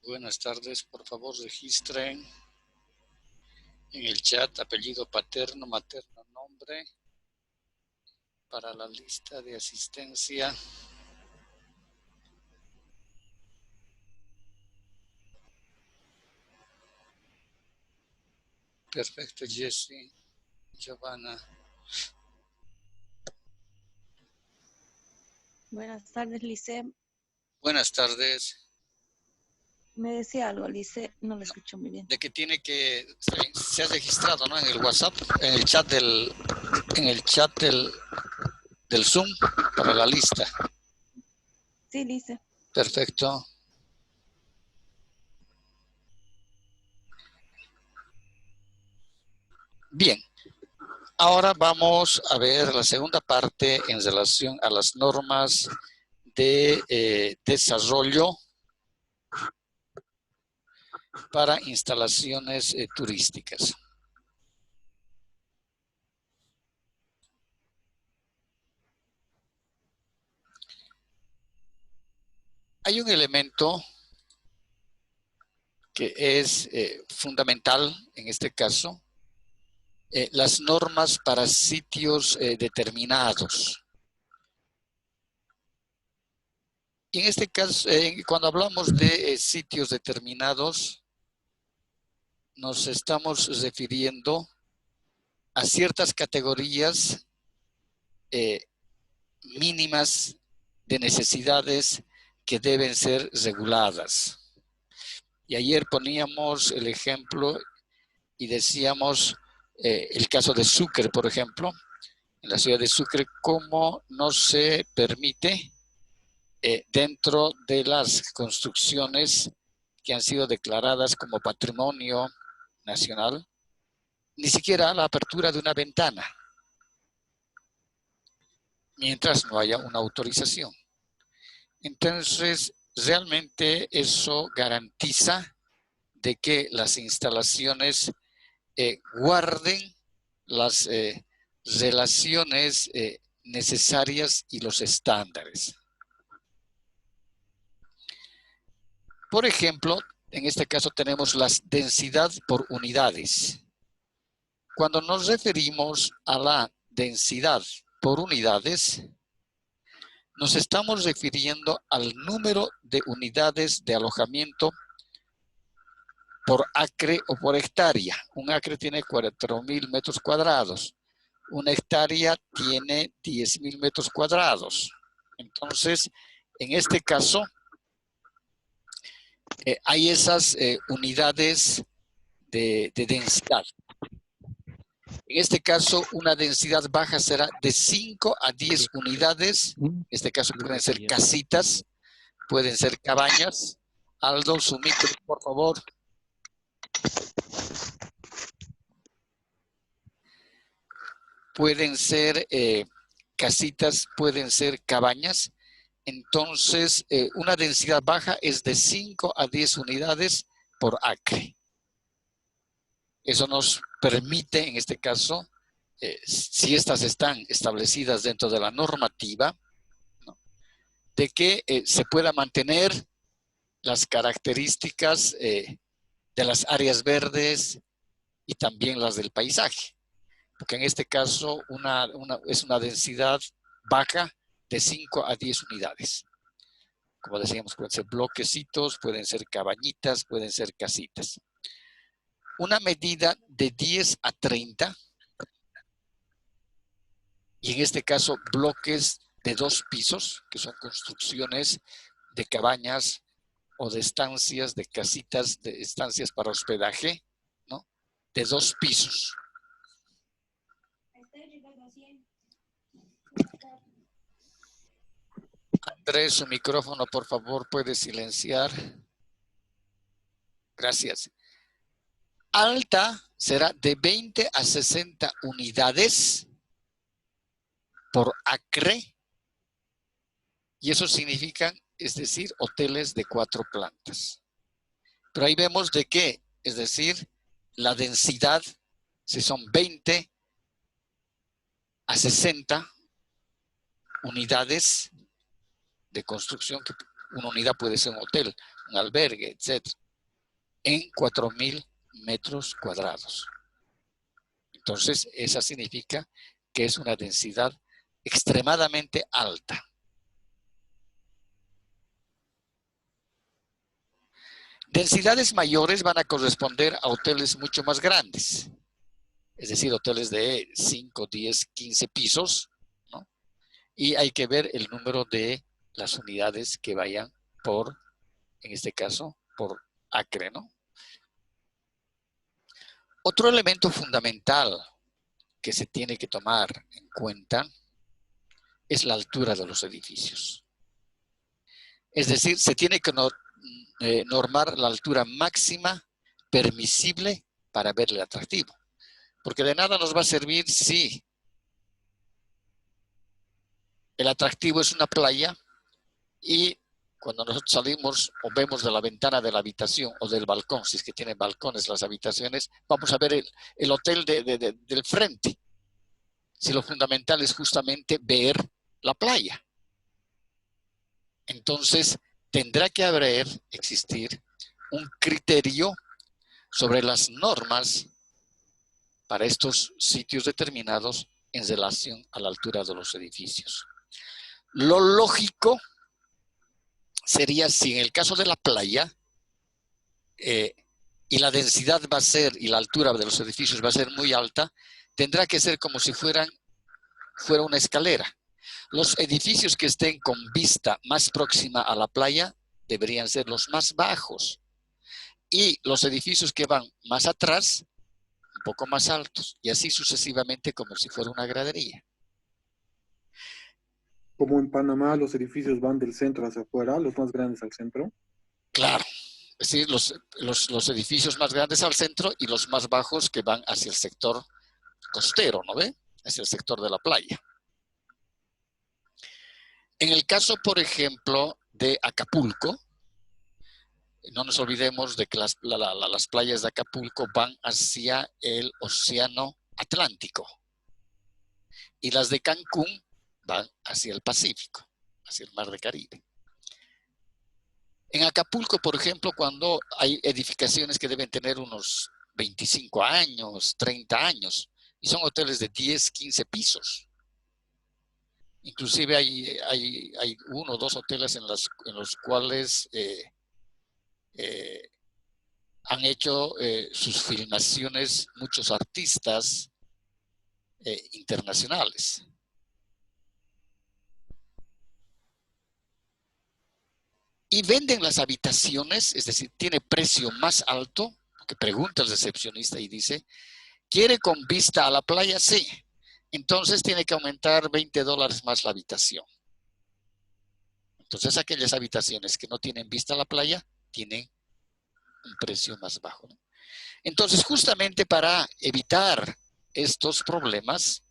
Buenas tardes, por favor registren en el chat apellido paterno, materno, nombre para la lista de asistencia. Perfecto, Jessy, Giovanna. Buenas tardes, Lice. Buenas tardes. Me decía algo, Lice, no lo escucho muy bien. De que tiene que se ha registrado, ¿no? En el WhatsApp, en el chat del Zoom para la lista. Sí, Lice. Perfecto. Bien. Ahora vamos a ver la segunda parte en relación a las normas de desarrollo para instalaciones turísticas. Hay un elemento que es fundamental en este caso, las normas para sitios determinados. Y en este caso, cuando hablamos de sitios determinados, nos estamos refiriendo a ciertas categorías mínimas de necesidades que deben ser reguladas. Y ayer poníamos el ejemplo y decíamos el caso de Sucre, por ejemplo, en la ciudad de Sucre, cómo no se permite dentro de las construcciones que han sido declaradas como patrimonio nacional, ni siquiera la apertura de una ventana, mientras no haya una autorización. Entonces, realmente eso garantiza de que las instalaciones guarden las relaciones necesarias y los estándares. Por ejemplo, en este caso tenemos la densidad por unidades. Cuando nos referimos a la densidad por unidades, nos estamos refiriendo al número de unidades de alojamiento por acre o por hectárea. Un acre tiene 4.000 metros cuadrados. Una hectárea tiene 10.000 metros cuadrados. Entonces, en este caso, hay esas unidades de densidad. En este caso, una densidad baja será de 5 a 10 unidades. En este caso pueden ser casitas, pueden ser cabañas. Aldo, su micro, por favor. Pueden ser casitas, pueden ser cabañas. Entonces, una densidad baja es de 5 a 10 unidades por acre. Eso nos permite, en este caso, si estas están establecidas dentro de la normativa, ¿no?, de que se pueda mantener las características de las áreas verdes y también las del paisaje. Porque en este caso es una densidad baja de 5 a 10 unidades. Como decíamos, pueden ser bloquecitos, pueden ser cabañitas, pueden ser casitas. Una medida de 10 a 30, y en este caso bloques de 2 pisos, que son construcciones de cabañas o de estancias, de casitas, de estancias para hospedaje, ¿no?, de 2 pisos. Andrés, su micrófono, por favor, puede silenciar. Gracias. Alta será de 20 a 60 unidades por acre, y eso significa, es decir, hoteles de 4 plantas. Pero ahí vemos de qué, es decir, la densidad, si son 20 a 60 unidades de construcción, que Una unidad puede ser un hotel, un albergue, etc. En 4.000 metros cuadrados. Entonces, esa significa que es una densidad extremadamente alta. Densidades mayores van a corresponder a hoteles mucho más grandes. Es decir, hoteles de 5, 10, 15 pisos, ¿no? Y hay que ver el número de las unidades que vayan por, en este caso, por acre, ¿no? Otro elemento fundamental que se tiene que tomar en cuenta es la altura de los edificios. Es decir, se tiene que normar la altura máxima permisible para ver el atractivo. Porque de nada nos va a servir si el atractivo es una playa y cuando nosotros salimos o vemos de la ventana de la habitación o del balcón, si es que tienen balcones las habitaciones, vamos a ver el hotel del frente. Si lo fundamental es justamente ver la playa. Entonces, tendrá que existir un criterio sobre las normas para estos sitios determinados en relación a la altura de los edificios. Lo lógico sería si en el caso de la playa y la densidad va a ser y la altura de los edificios va a ser muy alta, tendrá que ser como si fuera una escalera. Los edificios que estén con vista más próxima a la playa deberían ser los más bajos y los edificios que van más atrás un poco más altos y así sucesivamente como si fuera una gradería. Como en Panamá los edificios van del centro hacia afuera, los más grandes al centro. Claro, es decir, los edificios más grandes al centro y los más bajos que van hacia el sector costero, ¿no ve? Hacia el sector de la playa. En el caso, por ejemplo, de Acapulco, no nos olvidemos de que las playas de Acapulco van hacia el océano Atlántico y las de Cancún van hacia el Pacífico, hacia el Mar de Caribe. En Acapulco, por ejemplo, cuando hay edificaciones que deben tener unos 25 años, 30 años, y son hoteles de 10, 15 pisos. Inclusive hay 1 o 2 hoteles en los cuales han hecho sus filmaciones muchos artistas internacionales. Y venden las habitaciones, es decir, tiene precio más alto, porque pregunta el recepcionista y dice, ¿quiere con vista a la playa? Sí. Entonces tiene que aumentar $20 más la habitación. Entonces aquellas habitaciones que no tienen vista a la playa tienen un precio más bajo, ¿no? Entonces, justamente para evitar estos problemas,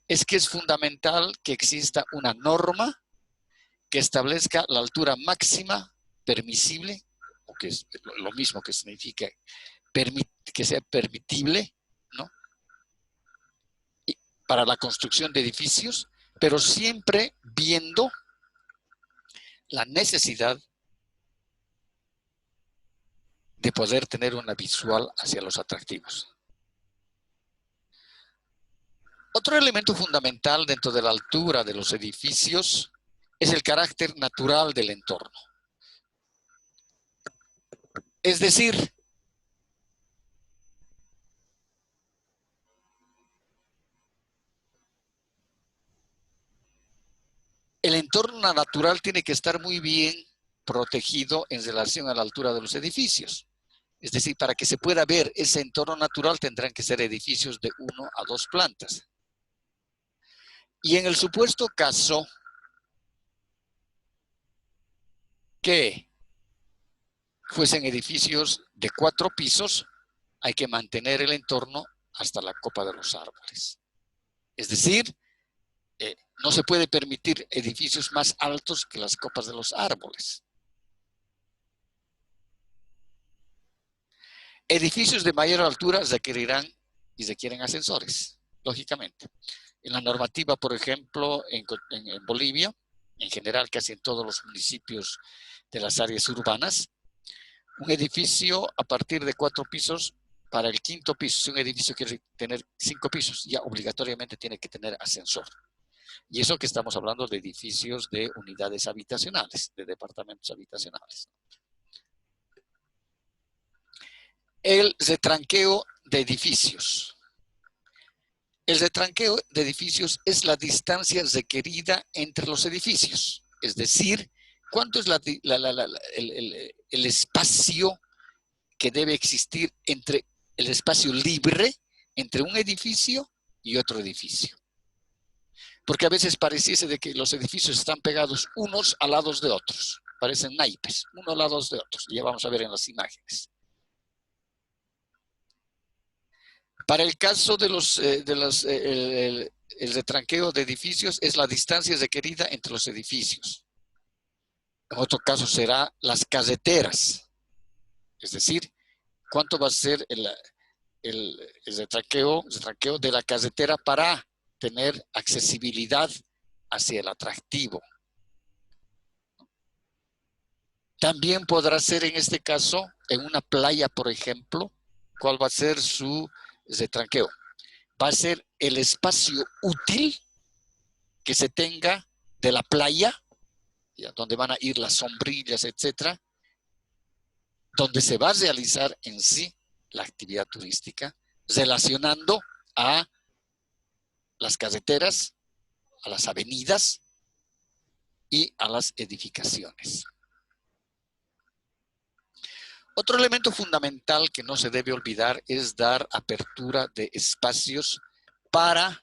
es que es fundamental que exista una norma que establezca la altura máxima permisible, o que es lo mismo que significa que sea permitible, ¿no? Y para la construcción de edificios, pero siempre viendo la necesidad de poder tener una visual hacia los atractivos. Otro elemento fundamental dentro de la altura de los edificios es el carácter natural del entorno. Es decir, el entorno natural tiene que estar muy bien protegido en relación a la altura de los edificios. Es decir, para que se pueda ver ese entorno natural tendrán que ser edificios de 1 a 2 plantas. Y en el supuesto caso que fuesen edificios de 4 pisos, hay que mantener el entorno hasta la copa de los árboles. Es decir, no se puede permitir edificios más altos que las copas de los árboles. Edificios de mayor altura requerirán y requieren ascensores, lógicamente. En la normativa, por ejemplo, en Bolivia, en general casi en todos los municipios de las áreas urbanas. Un edificio a partir de 4 pisos, para el 5.º piso, si un edificio quiere tener 5 pisos, ya obligatoriamente tiene que tener ascensor. Y eso que estamos hablando de edificios de unidades habitacionales, de departamentos habitacionales. El retranqueo de edificios. El retranqueo de edificios es la distancia requerida entre los edificios. Es decir, ¿cuánto es el espacio que debe existir entre el espacio libre entre un edificio y otro edificio? Porque a veces pareciese de que los edificios están pegados unos al lado de otros. Parecen naipes, unos al lado de otros. Ya vamos a ver en las imágenes. Para el caso de el retranqueo de edificios es la distancia requerida entre los edificios. En otro caso será las carreteras. Es decir, ¿cuánto va a ser el retranqueo de la carretera para tener accesibilidad hacia el atractivo? También podrá ser en este caso, en una playa, por ejemplo, ¿cuál va a ser su retranqueo? Va a ser el espacio útil que se tenga de la playa, donde van a ir las sombrillas, etcétera, donde se va a realizar en sí la actividad turística, relacionando a las carreteras, a las avenidas y a las edificaciones. Otro elemento fundamental que no se debe olvidar es dar apertura de espacios para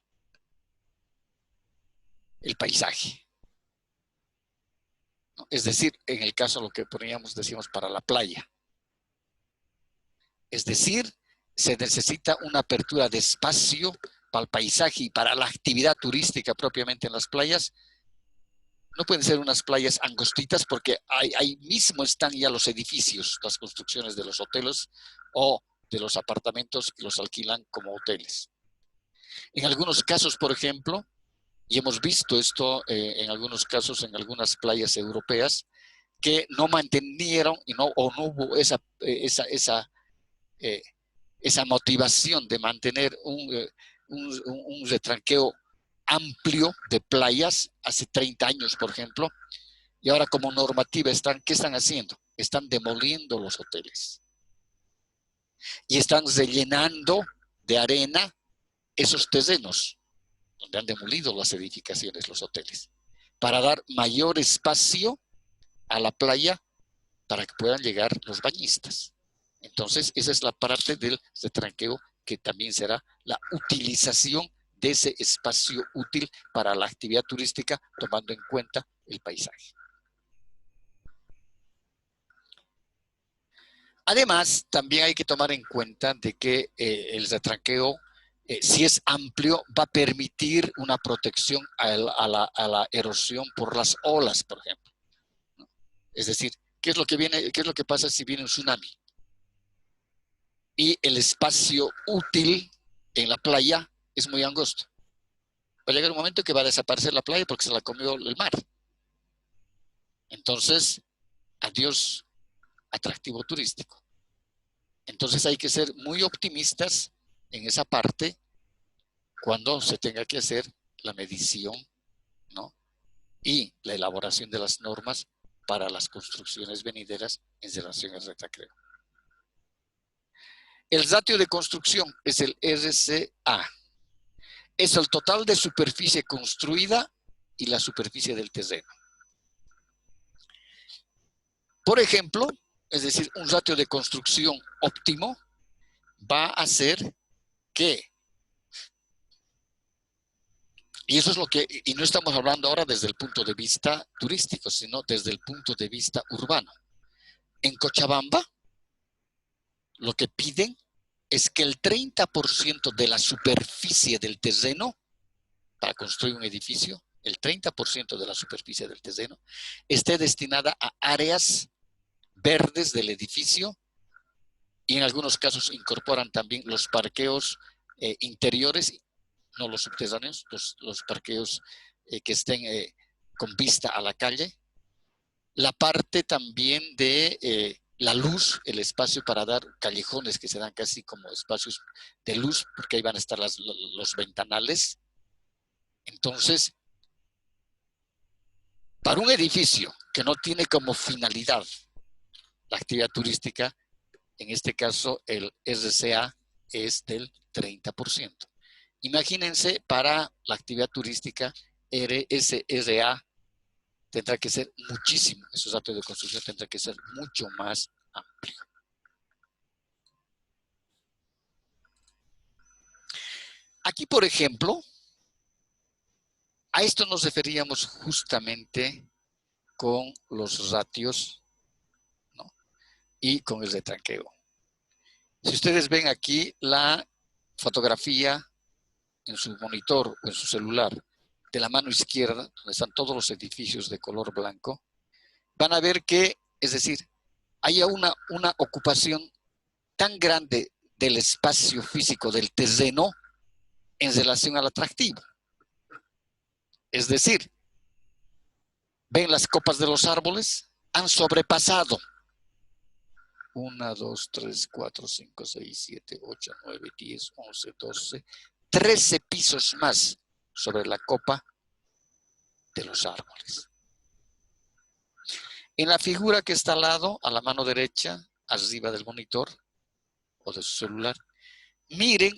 el paisaje. Es decir, en el caso lo que decíamos para la playa. Es decir, se necesita una apertura de espacio para el paisaje y para la actividad turística propiamente en las playas. No pueden ser unas playas angostitas porque ahí mismo están ya los edificios, las construcciones de los hoteles o de los apartamentos que los alquilan como hoteles. En algunos casos, por ejemplo, y hemos visto esto en algunos casos en algunas playas europeas, que no mantenieron no hubo esa motivación de mantener un retranqueo amplio de playas hace 30 años, por ejemplo, y ahora como normativa ¿qué están haciendo? Están demoliendo los hoteles y están rellenando de arena esos terrenos donde han demolido las edificaciones, los hoteles, para dar mayor espacio a la playa para que puedan llegar los bañistas. Entonces, esa es la parte del retranqueo, que también será la utilización de ese espacio útil para la actividad turística, tomando en cuenta el paisaje. Además, también hay que tomar en cuenta de que el retranqueo, si es amplio, va a permitir una protección a la erosión por las olas, por ejemplo. Es decir, ¿qué es lo que pasa si viene un tsunami? Y el espacio útil en la playa es muy angosto. Va a llegar un momento que va a desaparecer la playa porque se la comió el mar. Entonces, adiós atractivo turístico. Entonces hay que ser muy optimistas en esa parte cuando se tenga que hacer la medición, ¿no? Y la elaboración de las normas para las construcciones venideras en relación al retranqueo. El ratio de construcción es el RCA. Es el total de superficie construida y la superficie del terreno. Por ejemplo, es decir, un ratio de construcción óptimo va a hacer que, y eso es lo que, y no estamos hablando ahora desde el punto de vista turístico, sino desde el punto de vista urbano. En Cochabamba, lo que piden es que el 30% de la superficie del terreno para construir un edificio, el 30% de la superficie del terreno, esté destinada a áreas verdes del edificio, y en algunos casos incorporan también los parqueos interiores, no los subterráneos, los parqueos que estén con vista a la calle, la parte también de la luz, el espacio para dar callejones que se dan casi como espacios de luz, porque ahí van a estar los ventanales. Entonces, para un edificio que no tiene como finalidad la actividad turística, en este caso el RCA es del 30%. Imagínense, para la actividad turística, ese RA tendrá que ser muchísimo, esos datos de construcción tendrá que ser mucho más amplio. Aquí, por ejemplo, a esto nos referíamos justamente con los ratios, ¿no? Y con el retranqueo. Si ustedes ven aquí la fotografía en su monitor o en su celular de la mano izquierda, donde están todos los edificios de color blanco, van a ver que, es decir, hay una ocupación tan grande del espacio físico del terreno en relación al atractivo. Es decir, ven las copas de los árboles, han sobrepasado 1, 2, 3, 4, 5, 6, 7, 8, 9, 10, 11, 12, 13 pisos más sobre la copa de los árboles. En la figura que está al lado, a la mano derecha, arriba del monitor o de su celular, miren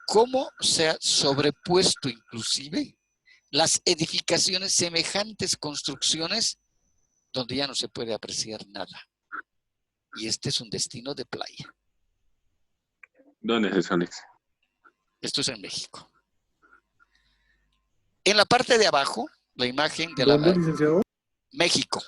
cómo se ha sobrepuesto inclusive las edificaciones, semejantes construcciones, donde ya no se puede apreciar nada. Y este es un destino de playa. ¿Dónde es eso, Alex? Esto es en México. En la parte de abajo, la imagen de ¿Dónde, licenciado? México.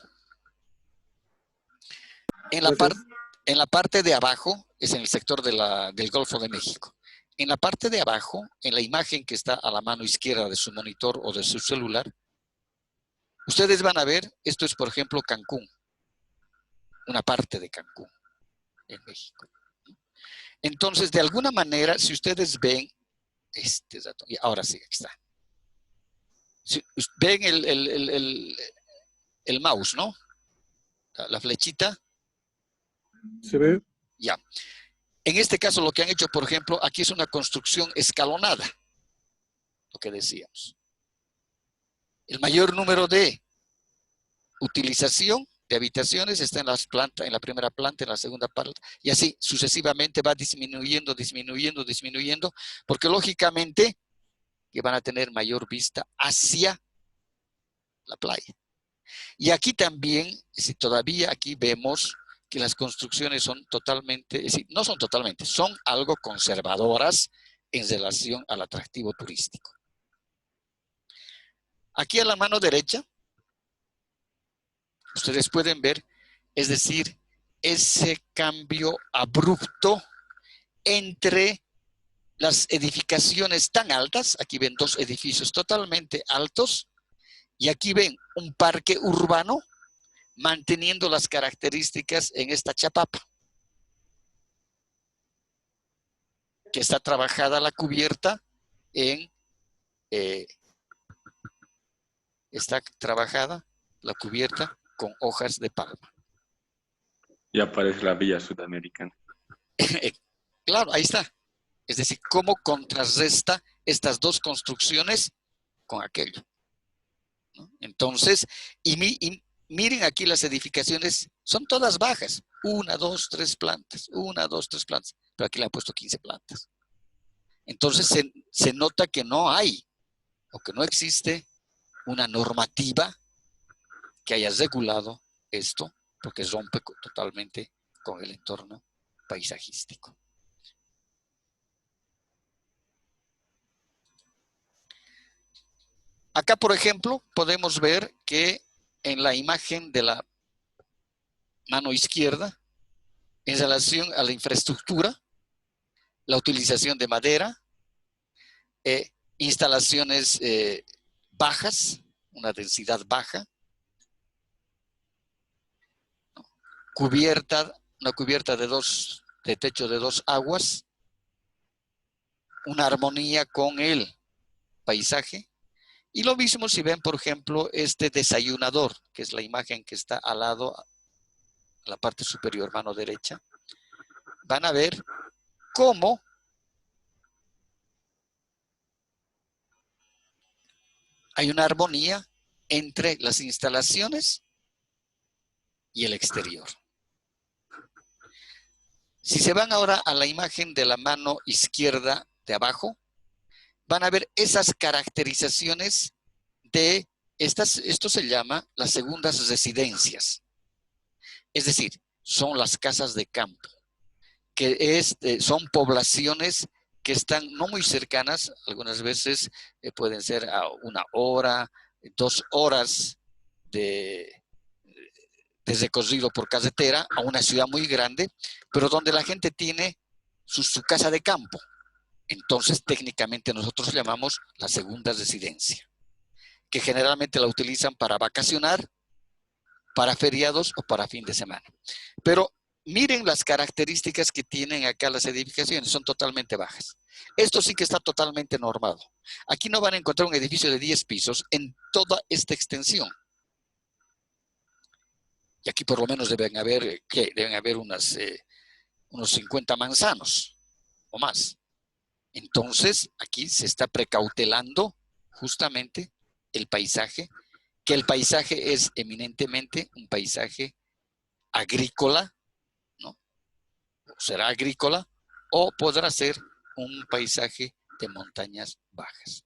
En Gracias. la parte de abajo, es en el sector del Golfo de México. En la parte de abajo, en la imagen que está a la mano izquierda de su monitor o de su celular, ustedes van a ver, esto es por ejemplo Cancún, una parte de Cancún en México. Entonces, de alguna manera, si ustedes ven este dato, y ahora sí, aquí está. Si ven el mouse, ¿no? La flechita. ¿Se ve? Ya. En este caso, lo que han hecho, por ejemplo, aquí es una construcción escalonada, lo que decíamos. El mayor número de utilización de habitaciones está en las plantas, en la primera planta, en la segunda planta, y así sucesivamente va disminuyendo, disminuyendo, disminuyendo, porque lógicamente que van a tener mayor vista hacia la playa. Y aquí también, si todavía aquí vemos que las construcciones son totalmente, es decir, no son totalmente, son algo conservadoras en relación al atractivo turístico. Aquí a la mano derecha, ustedes pueden ver, es decir, ese cambio abrupto entre las edificaciones tan altas, aquí ven dos edificios totalmente altos, y aquí ven un parque urbano manteniendo las características en esta chapapa, que está trabajada la cubierta en, con hojas de palma. Y aparece la Villa Sudamericana. Claro, ahí está. Es decir, cómo contrarresta estas dos construcciones con aquello, ¿no? Entonces, miren aquí las edificaciones, son todas bajas. 1, 2, 3 plantas. 1, 2, 3 plantas. Pero aquí le han puesto 15 plantas. Entonces se nota que no hay o que no existe una normativa que haya regulado esto, porque rompe totalmente con el entorno paisajístico. Acá, por ejemplo, podemos ver que en la imagen de la mano izquierda, en relación a la infraestructura, la utilización de madera, instalaciones bajas, una densidad baja, una cubierta de techo de 2 aguas, una armonía con el paisaje, Y lo mismo si ven, por ejemplo, este desayunador, que es la imagen que está al lado, a la parte superior, mano derecha. Van a ver cómo hay una armonía entre las instalaciones y el exterior. Si se van ahora a la imagen de la mano izquierda de abajo, van a ver esas caracterizaciones de esto se llama las segundas residencias. Es decir, son las casas de campo, que son poblaciones que están no muy cercanas, algunas veces pueden ser a 1 hora, 2 horas de recorrido por carretera a una ciudad muy grande, pero donde la gente tiene su casa de campo. Entonces, técnicamente nosotros llamamos la segunda residencia, que generalmente la utilizan para vacacionar, para feriados o para fin de semana. Pero miren las características que tienen acá las edificaciones, son totalmente bajas. Esto sí que está totalmente normado. Aquí no van a encontrar un edificio de 10 pisos en toda esta extensión. Y aquí por lo menos deben haber unos 50 manzanos o más. Entonces, aquí se está precautelando justamente el paisaje, que el paisaje es eminentemente un paisaje agrícola, ¿no? O será agrícola, o podrá ser un paisaje de montañas bajas.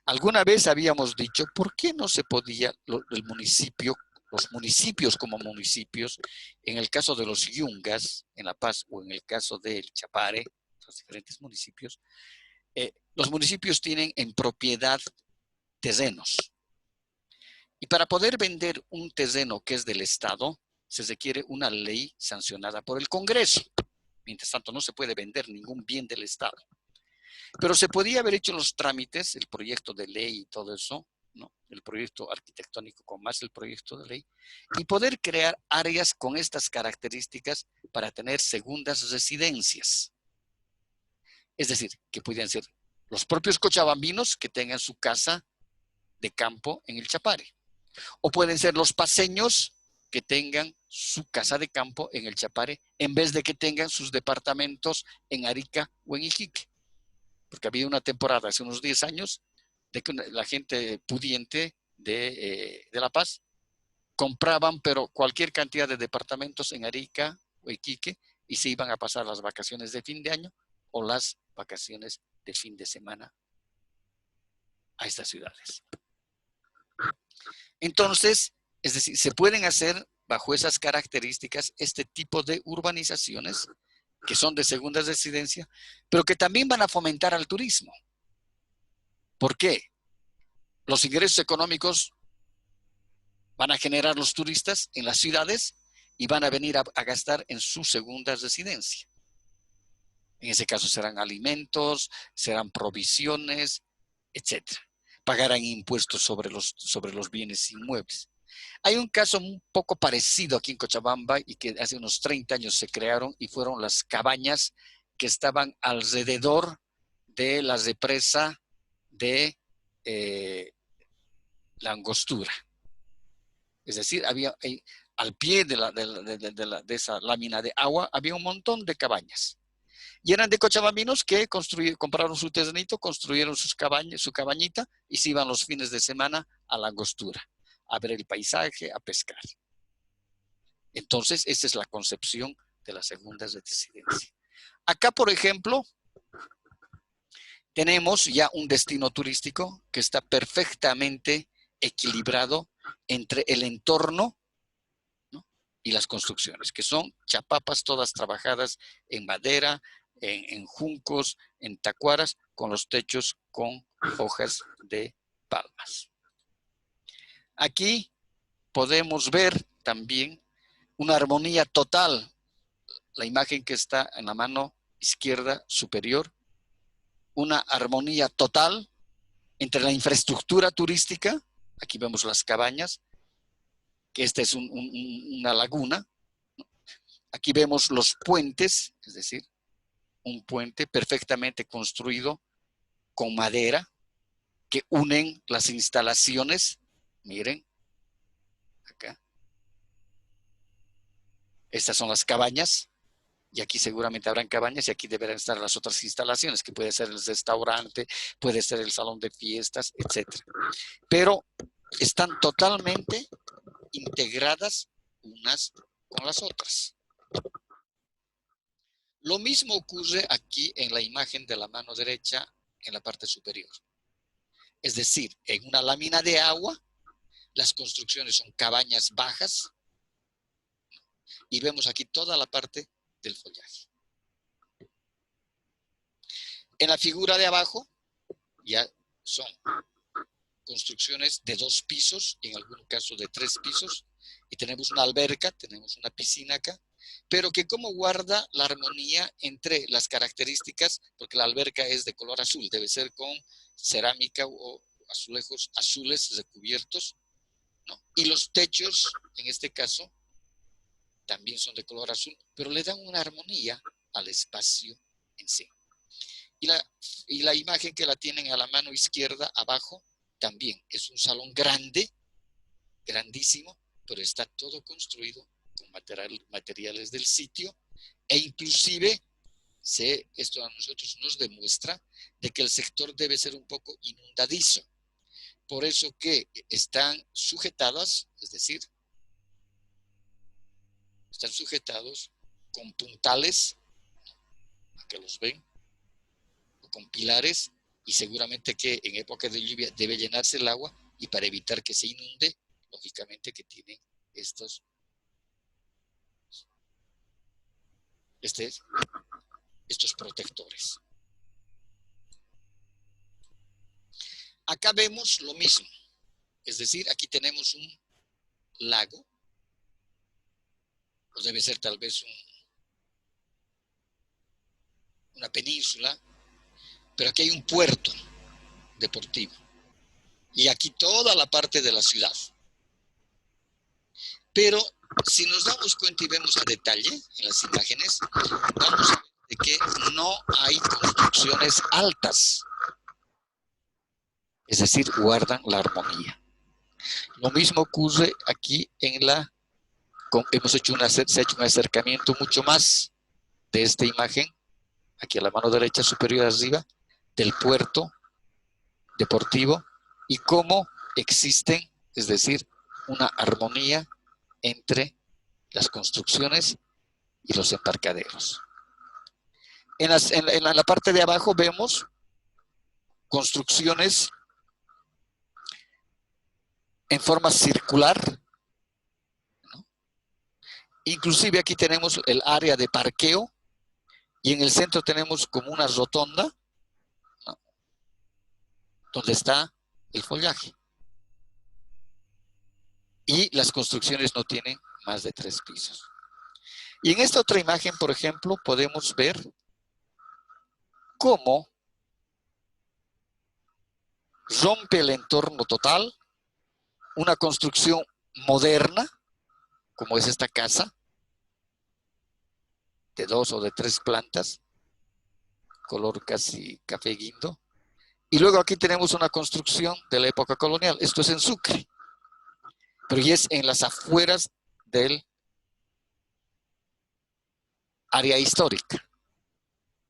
Alguna vez habíamos dicho, ¿por qué no se podía los municipios como municipios, en el caso de los Yungas, en La Paz, o en el caso del Chapare, los diferentes municipios, los municipios tienen en propiedad terrenos. Y para poder vender un terreno que es del Estado, se requiere una ley sancionada por el Congreso. Mientras tanto, no se puede vender ningún bien del Estado. Pero se podía haber hecho los trámites, el proyecto de ley y todo eso, ¿no? El proyecto arquitectónico con más el proyecto de ley, y poder crear áreas con estas características para tener segundas residencias. Es decir, que pudieran ser los propios cochabambinos que tengan su casa de campo en el Chapare. O pueden ser los paseños que tengan su casa de campo en el Chapare, en vez de que tengan sus departamentos en Arica o en Iquique. Porque había una temporada hace unos 10 años de que la gente pudiente de La Paz compraban pero cualquier cantidad de departamentos en Arica o Iquique y se iban a pasar las vacaciones de fin de año o las vacaciones de fin de semana a estas ciudades. Entonces, es decir, se pueden hacer bajo esas características este tipo de urbanizaciones que son de segunda residencia, pero que también van a fomentar al turismo. ¿Por qué? Los ingresos económicos van a generar los turistas en las ciudades y van a venir a gastar en su segunda residencia. En ese caso serán alimentos, serán provisiones, etc. Pagarán impuestos sobre los bienes inmuebles. Hay un caso un poco parecido aquí en Cochabamba y que hace unos 30 años se crearon y fueron las cabañas que estaban alrededor de la represa de la Angostura. Es decir, al pie de esa lámina de agua había un montón de cabañas. Y eran de cochabambinos que compraron su terrenito, construyeron su cabañita y se iban los fines de semana a la Angostura, a ver el paisaje, a pescar. Entonces, esa es la concepción de la segunda residencia. Acá, por ejemplo, tenemos ya un destino turístico que está perfectamente equilibrado entre el entorno, ¿no? Y las construcciones, que son chapapas todas trabajadas en madera, en juncos, en tacuaras, con los techos con hojas de palmas. Aquí podemos ver también una armonía total. La imagen que está en la mano izquierda superior, una armonía total entre la infraestructura turística, aquí vemos las cabañas, que esta es una laguna. Aquí vemos los puentes, es decir, un puente perfectamente construido con madera, que unen las instalaciones. Miren, acá. Estas son las cabañas. Y aquí seguramente habrán cabañas y aquí deberán estar las otras instalaciones, que puede ser el restaurante, puede ser el salón de fiestas, etc. Pero están totalmente integradas unas con las otras. Lo mismo ocurre aquí en la imagen de la mano derecha en la parte superior. Es decir, en una lámina de agua, las construcciones son cabañas bajas y vemos aquí toda la parte del follaje. En la figura de abajo ya son construcciones de 2 pisos, en algún caso de 3 pisos, y tenemos una alberca, tenemos una piscina acá, pero que como guarda la armonía entre las características, porque la alberca es de color azul, debe ser con cerámica o azulejos azules recubiertos, ¿no? Y los techos, en este caso, también son de color azul, pero le dan una armonía al espacio en sí. Y la imagen que la tienen a la mano izquierda, abajo, también es un salón grande, grandísimo, pero está todo construido con materiales del sitio, e inclusive esto a nosotros nos demuestra de que el sector debe ser un poco inundadizo. Por eso que están sujetadas, es decir, están sujetados con puntales, que los ven, o con pilares, y seguramente que en época de lluvia debe llenarse el agua, y para evitar que se inunde, lógicamente que tiene estos protectores. Acá vemos lo mismo, es decir, aquí tenemos un lago, o debe ser tal vez una península, pero aquí hay un puerto deportivo, y aquí toda la parte de la ciudad. Pero si nos damos cuenta y vemos a detalle en las imágenes, vamos a ver de que no hay construcciones altas. Es decir, guardan la armonía. Lo mismo ocurre aquí se ha hecho un acercamiento mucho más de esta imagen, aquí a la mano derecha superior arriba, del puerto deportivo, y cómo existen, es decir, una armonía entre las construcciones y los embarcaderos. En la parte de abajo vemos construcciones en forma circular, ¿no? Inclusive aquí tenemos el área de parqueo, y en el centro tenemos como una rotonda, ¿no?, donde está el follaje. Y las construcciones no tienen más de 3 pisos. Y en esta otra imagen, por ejemplo, podemos ver cómo rompe el entorno total una construcción moderna, como es esta casa, de 2 o de 3 plantas, color casi café guindo. Y luego aquí tenemos una construcción de la época colonial. Esto es en Sucre, pero ya es en las afueras del área histórica.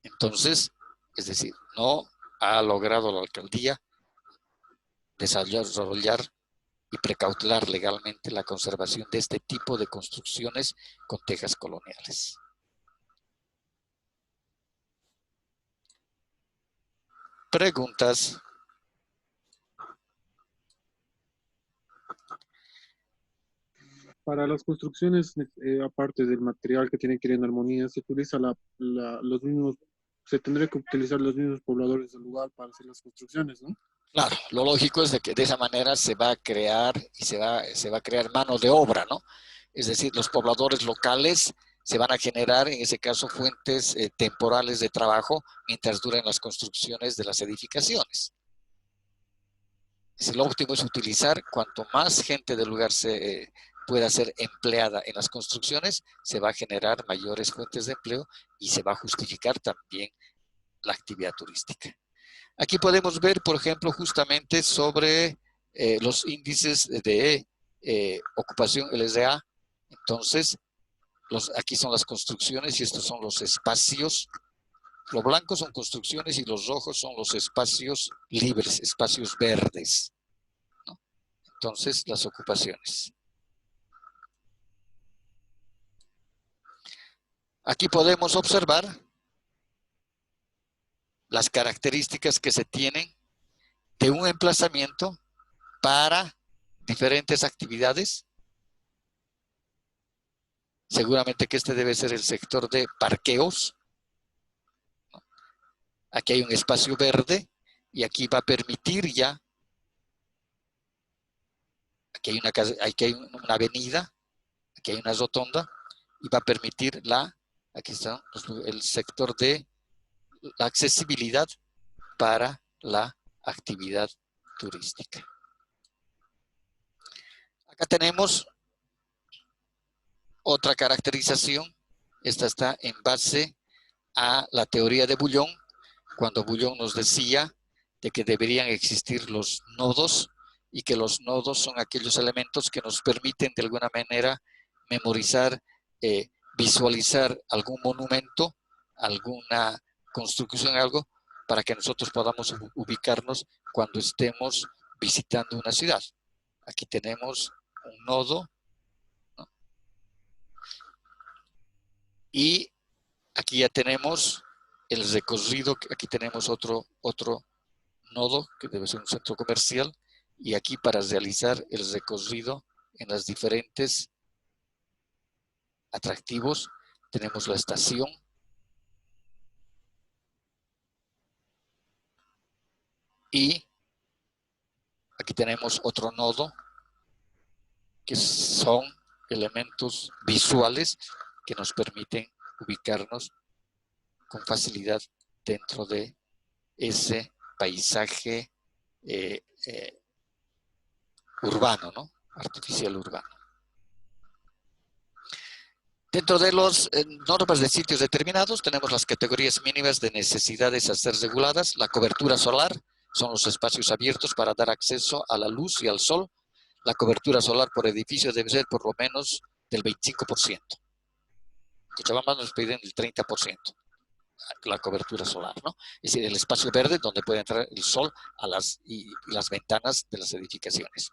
Entonces, es decir, no ha logrado la alcaldía desarrollar y precautelar legalmente la conservación de este tipo de construcciones con tejas coloniales. Preguntas. Para las construcciones, aparte del material que tiene que ir en armonía, se utiliza los mismos, se tendría que utilizar los mismos pobladores del lugar para hacer las construcciones, ¿no? Claro, lo lógico es de que de esa manera se va a crear y se va a crear mano de obra, ¿no? Es decir, los pobladores locales se van a generar, en ese caso, fuentes temporales de trabajo mientras duran las construcciones de las edificaciones. Lo óptimo es utilizar cuanto más gente del lugar pueda ser empleada en las construcciones, se va a generar mayores fuentes de empleo y se va a justificar también la actividad turística. Aquí podemos ver, por ejemplo, justamente sobre los índices de ocupación LSA. Entonces, aquí son las construcciones y estos son los espacios. Los blancos son construcciones y los rojos son los espacios libres, espacios verdes, ¿no? Entonces, las ocupaciones. Aquí podemos observar las características que se tienen de un emplazamiento para diferentes actividades. Seguramente que este debe ser el sector de parqueos. Aquí hay un espacio verde y aquí va a permitir ya, aquí hay una avenida, aquí hay una rotonda y va a permitir aquí está el sector de la accesibilidad para la actividad turística. Acá tenemos otra caracterización. Esta está en base a la teoría de Bouillon, cuando Bouillon nos decía de que deberían existir los nodos y que los nodos son aquellos elementos que nos permiten de alguna manera memorizar, visualizar algún monumento, alguna construcción, algo, para que nosotros podamos ubicarnos cuando estemos visitando una ciudad. Aquí tenemos un nodo, ¿no? Y aquí ya tenemos el recorrido, aquí tenemos otro nodo, que debe ser un centro comercial, y aquí para realizar el recorrido en las diferentes atractivos, tenemos la estación, y aquí tenemos otro nodo, que son elementos visuales que nos permiten ubicarnos con facilidad dentro de ese paisaje urbano, ¿no? Artificial urbano. Dentro de las normas de sitios determinados tenemos las categorías mínimas de necesidades a ser reguladas. La cobertura solar son los espacios abiertos para dar acceso a la luz y al sol. La cobertura solar por edificio debe ser por lo menos del 25%. Cochabamba nos piden el 30%. La cobertura solar, ¿no? Es decir, el espacio verde donde puede entrar el sol y las ventanas de las edificaciones.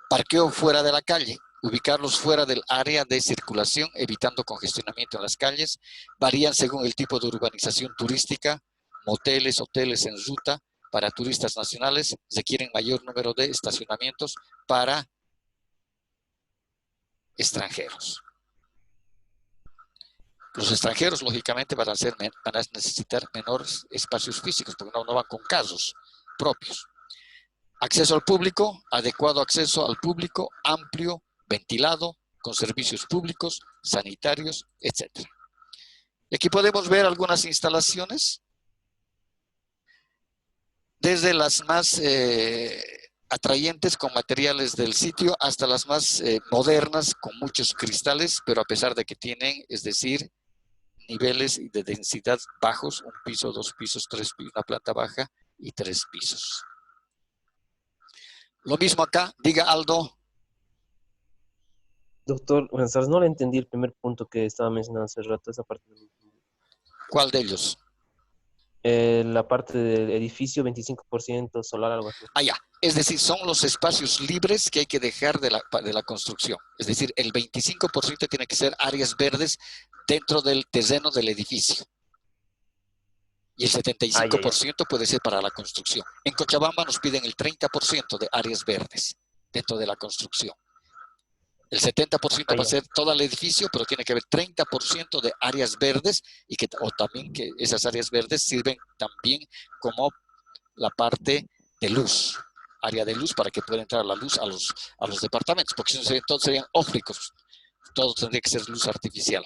Parqueo fuera de la calle, ubicarlos fuera del área de circulación, evitando congestionamiento en las calles. Varían según el tipo de urbanización turística, moteles, hoteles en ruta. Para turistas nacionales requieren mayor número de estacionamientos para extranjeros. Los extranjeros, lógicamente, van a necesitar menores espacios físicos, porque no van con carros propios. Acceso al público, adecuado acceso al público, amplio, ventilado, con servicios públicos, sanitarios, etc. Y aquí podemos ver algunas instalaciones, desde las más atrayentes con materiales del sitio hasta las más modernas con muchos cristales, pero a pesar de que tienen, es decir, niveles de densidad bajos, un piso, 2 pisos, 3 pisos, una planta baja y 3 pisos. Lo mismo acá, diga Aldo. Doctor, buenas tardes, no le entendí el primer punto que estaba mencionando hace rato, esa parte. ¿Cuál de ellos? La parte del edificio, 25% solar, algo así. Ah, ya. Es decir, son los espacios libres que hay que dejar de la construcción. Es decir, el 25% tiene que ser áreas verdes dentro del terreno del edificio. Y el 75% puede ser para la construcción. En Cochabamba nos piden el 30% de áreas verdes dentro de la construcción. El 70% va a ser todo el edificio, pero tiene que haber 30% de áreas verdes o también que esas áreas verdes sirven también como la parte de luz, área de luz para que pueda entrar la luz a los departamentos, porque si no todos serían ópticos, todo tendría que ser luz artificial.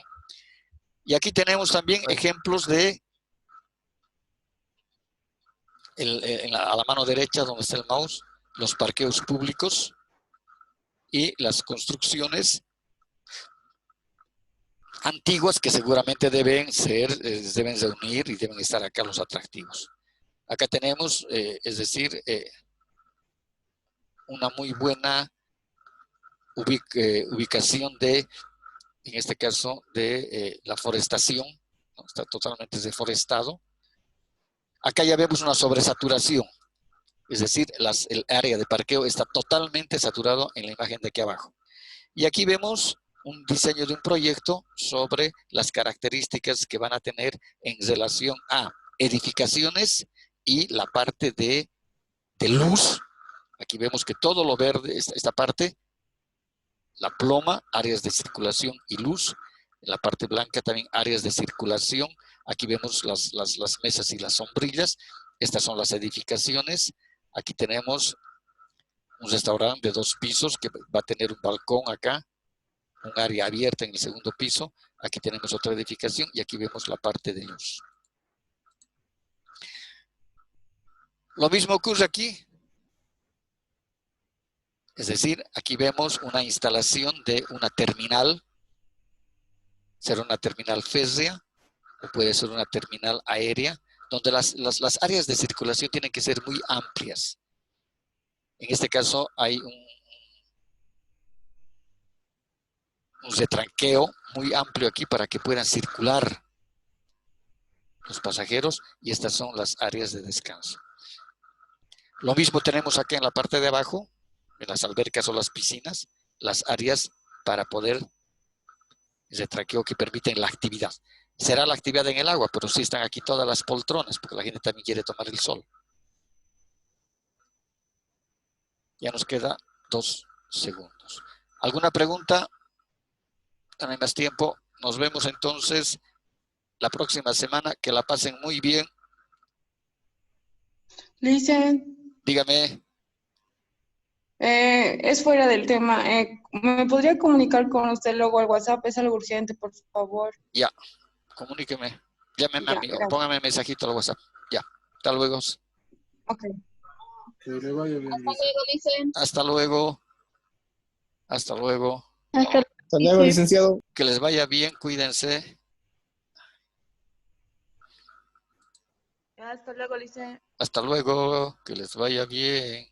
Y aquí tenemos también ejemplos de, a la mano derecha donde está el mouse, los parqueos públicos y las construcciones antiguas que seguramente deben reunir y deben estar acá los atractivos. Acá tenemos, es decir, una muy buena ubicación de, en este caso, de la forestación, ¿no? Está totalmente deforestado. Acá ya vemos una sobresaturación, es decir, el área de parqueo está totalmente saturado en la imagen de aquí abajo. Y aquí vemos un diseño de un proyecto sobre las características que van a tener en relación a edificaciones y la parte de luz. Aquí vemos que todo lo verde, esta parte, la ploma, áreas de circulación y luz. En la parte blanca también áreas de circulación. Aquí vemos las mesas y las sombrillas. Estas son las edificaciones. Aquí tenemos un restaurante de 2 pisos que va a tener un balcón acá, un área abierta en el segundo piso. Aquí tenemos otra edificación y aquí vemos la parte de luz. Lo mismo ocurre aquí. Es decir, aquí vemos una instalación de una terminal. Será una terminal férrea o puede ser una terminal aérea, donde las áreas de circulación tienen que ser muy amplias. En este caso hay un retranqueo muy amplio aquí para que puedan circular los pasajeros y estas son las áreas de descanso. Lo mismo tenemos acá en la parte de abajo, en las albercas o las piscinas, las áreas para poder retranqueo que permiten la actividad. Será la actividad en el agua, pero sí están aquí todas las poltronas, porque la gente también quiere tomar el sol. Ya nos queda 2 segundos. ¿Alguna pregunta? No hay más tiempo. Nos vemos entonces la próxima semana. Que la pasen muy bien. Listen, Dígame. es fuera del tema. ¿Me podría comunicar con usted luego al WhatsApp? Es algo urgente, por favor. Ya, comuníqueme. Llámeme a Ya, mí o gracias. póngame mensajito al WhatsApp. Ya, hasta luego. Ok. Que le vaya bien, Hasta Lisa. luego, dicen. Hasta luego. Hasta luego. Hasta luego, licenciado. Que les vaya bien, cuídense. Hasta luego, Lice. Hasta luego, que les vaya bien.